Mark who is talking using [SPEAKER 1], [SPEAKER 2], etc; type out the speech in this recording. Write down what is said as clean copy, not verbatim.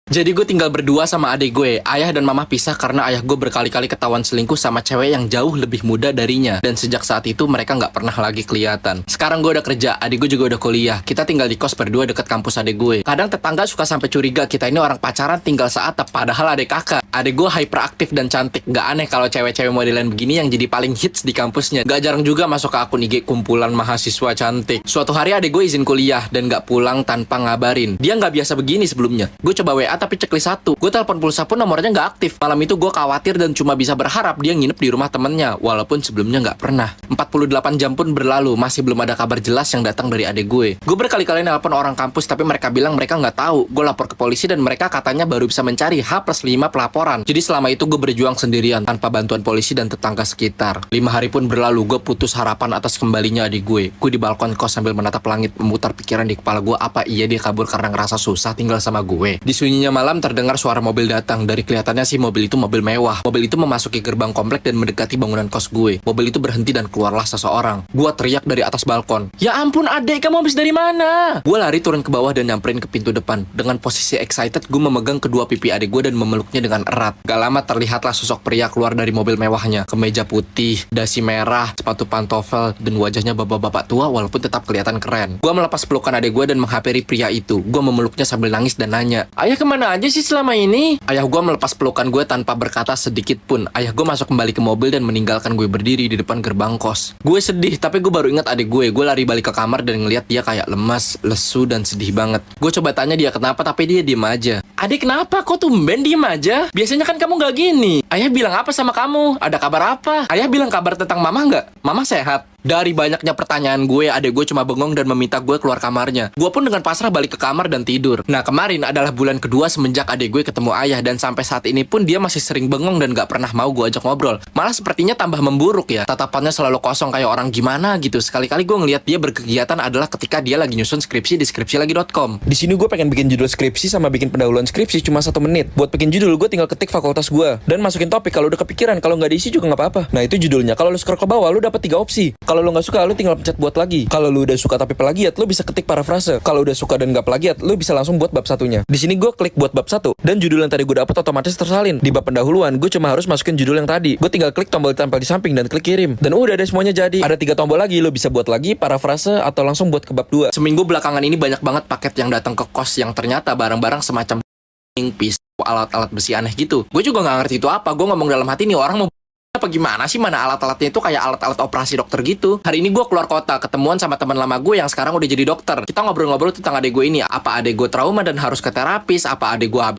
[SPEAKER 1] Jadi gue tinggal berdua sama adik gue. Ayah dan mama pisah karena ayah gue berkali-kali ketahuan selingkuh sama cewek yang jauh lebih muda darinya. Dan sejak saat itu mereka nggak pernah lagi kelihatan. Sekarang gue udah kerja, adik gue juga udah kuliah. Kita tinggal di kos berdua dekat kampus adik gue. Kadang tetangga suka sampai curiga kita ini orang pacaran tinggal seatap, padahal adik kakak. Adik gue hyperaktif dan cantik. Gak aneh kalau cewek-cewek modelan begini yang jadi paling hits di kampusnya. Gak jarang juga masuk ke akun IG kumpulan mahasiswa cantik. Suatu hari adik gue izin kuliah dan gak pulang tanpa ngabarin. Dia nggak biasa begini sebelumnya. Gue coba WA tapi checklist 1. Gue telepon pulsa pun nomornya nggak aktif. Malam itu gue khawatir dan cuma bisa berharap dia nginep di rumah temennya, walaupun sebelumnya nggak pernah. 48 jam pun berlalu, masih belum ada kabar jelas yang datang dari adik gue. Gue berkali-kali nelpon orang kampus tapi mereka bilang mereka nggak tahu. Gue lapor ke polisi dan mereka katanya baru bisa mencari H+5 pelaporan. Jadi selama itu gue berjuang sendirian tanpa bantuan polisi dan tetangga sekitar. 5 hari pun berlalu, gue putus harapan atas kembalinya adik gue. Gue di balkon kos sambil menatap langit, memutar pikiran di kepala gue apa iya dia kabur karena ngerasa susah tinggal sama gue. Di sunyinya malam terdengar suara mobil datang. Dari kelihatannya sih mobil itu mobil mewah. Mobil itu memasuki gerbang komplek dan mendekati bangunan kos gue. Mobil itu berhenti dan keluarlah seseorang. Gue teriak dari atas balkon, "Ya ampun adek, kamu habis dari mana?" Gue lari turun ke bawah dan nyamperin ke pintu depan. Dengan posisi excited, gue memegang kedua pipi adik gue dan memeluknya dengan erat. Gak lama terlihatlah sosok pria keluar dari mobil mewahnya. Kemeja putih, dasi merah, sepatu pantofel, dan wajahnya bapak-bapak tua walaupun tetap kelihatan keren. Gue melepas pelukan adik gue dan menghampiri pria itu. Gue memeluknya sambil nangis dan nanya, "Ayah kemana aja sih selama ini?" Ayah gue melepas pelukan gue tanpa berkata sedikit pun. Ayah gue masuk kembali ke mobil dan meninggalkan gue berdiri di depan gerbang kos. Gue sedih, tapi gue baru ingat adik gue. Gue lari balik ke kamar dan ngeliat dia kayak lemas, lesu, dan sedih banget. Gue coba tanya dia kenapa, tapi dia diem aja. "Adik kenapa? Kok tumben diem aja? Biasanya kan kamu gak gini." "Ayah bilang apa sama kamu? Ada kabar apa?" "Ayah bilang kabar tentang mama nggak? Mama sehat." Dari banyaknya pertanyaan gue, adik gue cuma bengong dan meminta gue keluar kamarnya. Gue pun dengan pasrah balik ke kamar dan tidur. Nah, kemarin adalah bulan kedua semenjak adik gue ketemu ayah, dan sampai saat ini pun dia masih sering bengong dan gak pernah mau gue ajak ngobrol. Malah sepertinya tambah memburuk ya. Tatapannya selalu kosong kayak orang gimana gitu. Sekali-kali gue ngeliat dia berkegiatan adalah ketika dia lagi nyusun skripsi di skripsilagi.com.
[SPEAKER 2] Di sini gue pengen bikin judul skripsi sama bikin pendahuluan skripsi cuma 1 menit. Buat bikin judul gue tinggal ketik fakultas gue dan masukin topik. Kalau udah kepikiran, kalau nggak diisi juga nggak apa-apa. Nah itu judulnya. Kalau lu scroll ke bawah, lu dapat 3 opsi. Kalau lu nggak suka, lu tinggal pencet buat lagi. Kalau lu udah suka tapi plagiat, lu bisa ketik parafrase. Kalau udah suka dan nggak plagiat, lu bisa langsung buat bab satunya. Di sini gue klik buat bab 1 dan judul yang tadi gue dapat otomatis tersalin. Di bab pendahuluan, gue cuma harus masukin judul yang tadi. Gue tinggal klik tombol ditempel di samping dan klik kirim. Dan udah deh semuanya jadi. Ada 3 tombol lagi, lu bisa buat lagi, parafrase atau langsung buat ke bab 2.
[SPEAKER 1] Seminggu belakangan ini banyak banget paket yang datang ke kos yang ternyata barang-barang semacam pisau, alat-alat besi aneh gitu. Gue juga nggak ngerti itu apa. Gue ngomong dalam hati nih orang mau apa gimana sih, mana alat-alatnya itu kayak alat-alat operasi dokter gitu. Hari ini gue keluar kota, ketemuan sama teman lama gue yang sekarang udah jadi dokter. Kita ngobrol-ngobrol tentang adik gue ini. Apa adik gue trauma dan harus ke terapis? Apa adik gue